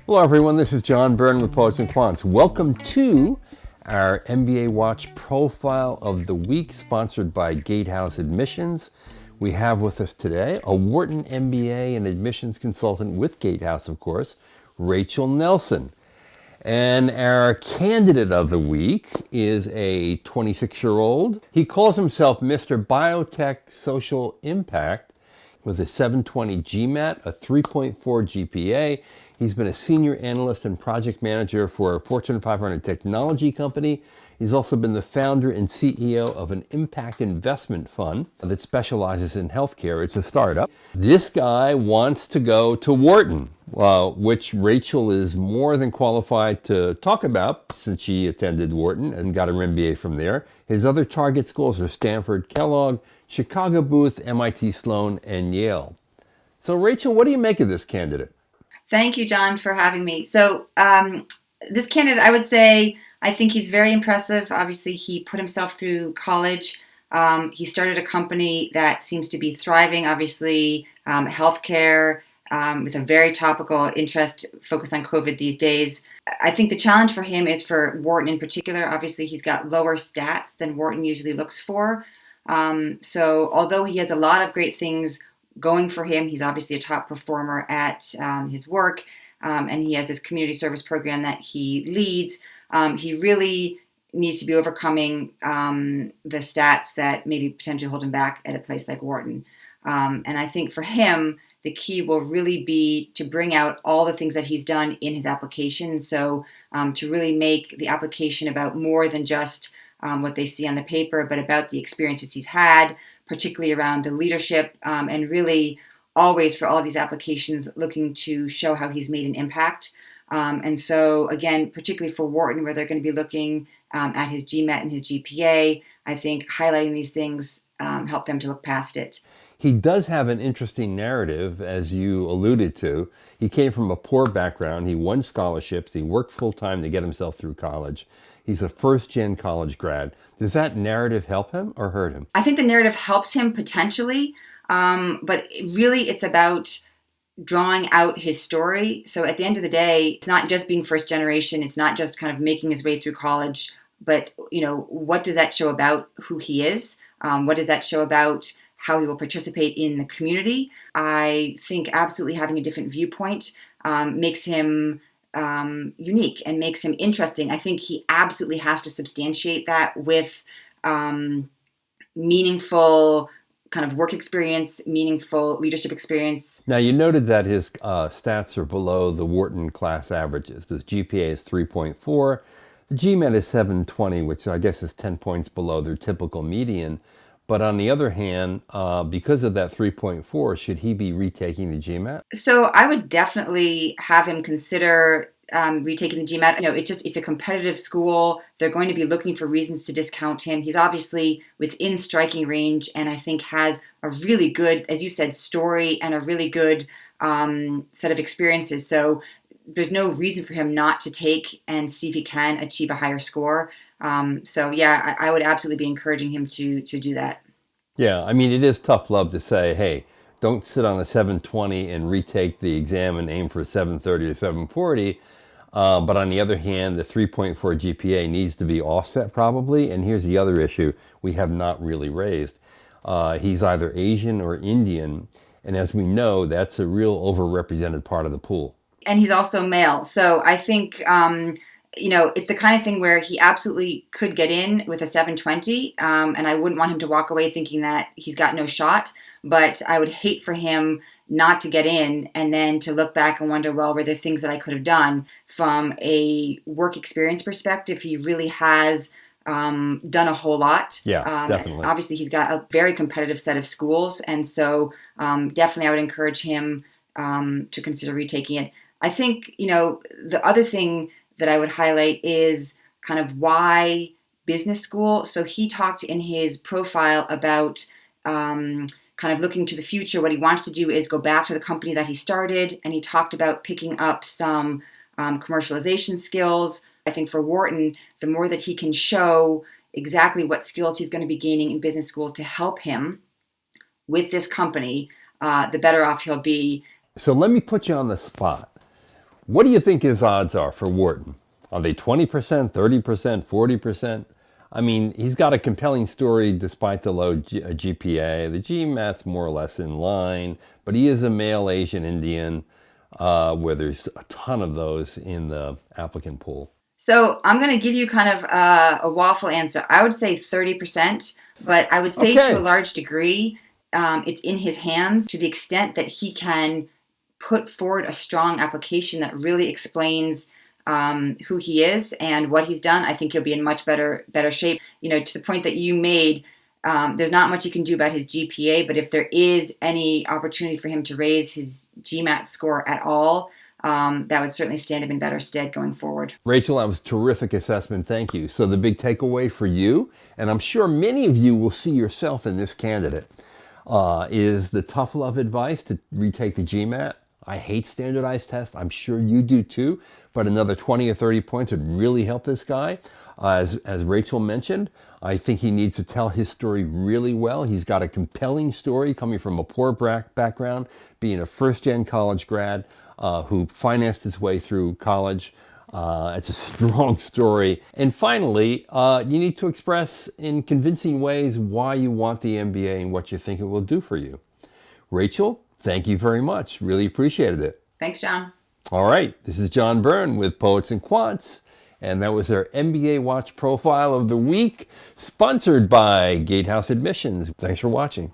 Hello everyone, this is John Byrne with Poets and Quants. Welcome to our MBA Watch Profile of the Week, sponsored by Gatehouse Admissions. We have with us today a Wharton MBA and admissions consultant with Gatehouse, of course, Rachel Nelson. And our candidate of the week is a 26-year-old. He calls himself Mr. Biotech Social Impact with a 720 GMAT, a 3.4 GPA. He's been a senior analyst and project manager for a Fortune 500 technology company. He's also been the founder and CEO of an impact investment fund that specializes in healthcare. It's a startup. This guy wants to go to Wharton, which Rachel is more than qualified to talk about since she attended Wharton and got her MBA from there. His other target schools are Stanford, Kellogg, Chicago Booth, MIT Sloan, and Yale. So Rachel, what do you make of this candidate? Thank you, John, for having me. So this candidate, I would say, I think he's very impressive. Obviously, he put himself through college. He started a company that seems to be thriving, obviously, healthcare, with a very topical interest focus on COVID these days. I think the challenge for him is for Wharton in particular. Obviously, he's got lower stats than Wharton usually looks for. So although he has a lot of great things going for him, he's obviously a top performer at his work, and he has this community service program that he leads. He really needs to be overcoming the stats that maybe potentially hold him back at a place like Wharton. And I think for him, the key will really be to bring out all the things that he's done in his application. So to really make the application about more than just what they see on the paper, but about the experiences he's had, particularly around the leadership, and really always for all of these applications looking to show how he's made an impact. And so again, particularly for Wharton, where they're going to be looking at his GMAT and his GPA, I think highlighting these things help them to look past it. He does have an interesting narrative, as you alluded to. He came from a poor background. He won scholarships. He worked full-time to get himself through college. He's a first-gen college grad. Does that narrative help him or hurt him? I think the narrative helps him potentially, but really it's about drawing out his story. So at the end of the day, it's not just being first generation. It's not just kind of making his way through college, but what does that show about who he is? What does that show about how he will participate in the community? I think absolutely having a different viewpoint makes him unique and makes him interesting. I think he absolutely has to substantiate that with meaningful kind of work experience, meaningful leadership experience. Now, you noted that his stats are below the Wharton class averages. The GPA is 3.4. The GMAT is 720, which I guess is 10 points below their typical median. But on the other hand, because of that 3.4, should he be retaking the GMAT? So I would definitely have him consider retaking the GMAT. It's a competitive school. They're going to be looking for reasons to discount him. He's obviously within striking range, and I think has a really good, as you said, story and a really good set of experiences. So there's no reason for him not to take and see if he can achieve a higher score. So yeah, I would absolutely be encouraging him to do that. Yeah, I mean, it is tough love to say, hey, don't sit on a 720 and retake the exam and aim for a 730 or 740. But on the other hand, the 3.4 GPA needs to be offset probably. And here's the other issue we have not really raised. He's either Asian or Indian. And as we know, that's a real overrepresented part of the pool. And he's also male. So I think, it's the kind of thing where he absolutely could get in with a 720. And I wouldn't want him to walk away thinking that he's got no shot. But I would hate for him not to get in and then to look back and wonder, well, were there things that I could have done? From a work experience perspective, he really has done a whole lot. Yeah, definitely. Obviously, he's got a very competitive set of schools. And so definitely I would encourage him to consider retaking it. I think, the other thing that I would highlight is kind of why business school. So he talked in his profile about kind of looking to the future. What he wants to do is go back to the company that he started, and he talked about picking up some commercialization skills. I think for Wharton, the more that he can show exactly what skills he's going to be gaining in business school to help him with this company, the better off he'll be. So let me put you on the spot. What do you think his odds are for Wharton? Are they 20%, 30%, 40%? I mean, he's got a compelling story despite the low GPA. The GMAT's more or less in line, but he is a male Asian Indian, where there's a ton of those in the applicant pool. So I'm going to give you kind of a waffle answer. I would say 30%, but I would say to a large degree, it's in his hands to the extent that he can put forward a strong application that really explains who he is and what he's done. I think he'll be in much better shape. You know, to the point that you made, there's not much you can do about his GPA, but if there is any opportunity for him to raise his GMAT score at all, that would certainly stand him in better stead going forward. Rachel, that was a terrific assessment. Thank you. So the big takeaway for you, and I'm sure many of you will see yourself in this candidate, is the tough love advice to retake the GMAT. I hate standardized tests. I'm sure you do too, but another 20 or 30 points would really help this guy. As Rachel mentioned, I think he needs to tell his story really well. He's got a compelling story coming from a poor background, being a first-gen college grad who financed his way through college. It's a strong story. And finally, you need to express in convincing ways why you want the MBA and what you think it will do for you. Rachel, thank you very much. Really appreciated it. Thanks, John. All right. This is John Byrne with Poets and Quants. And that was our MBA Watch Profile of the Week, sponsored by Gatehouse Admissions. Thanks for watching.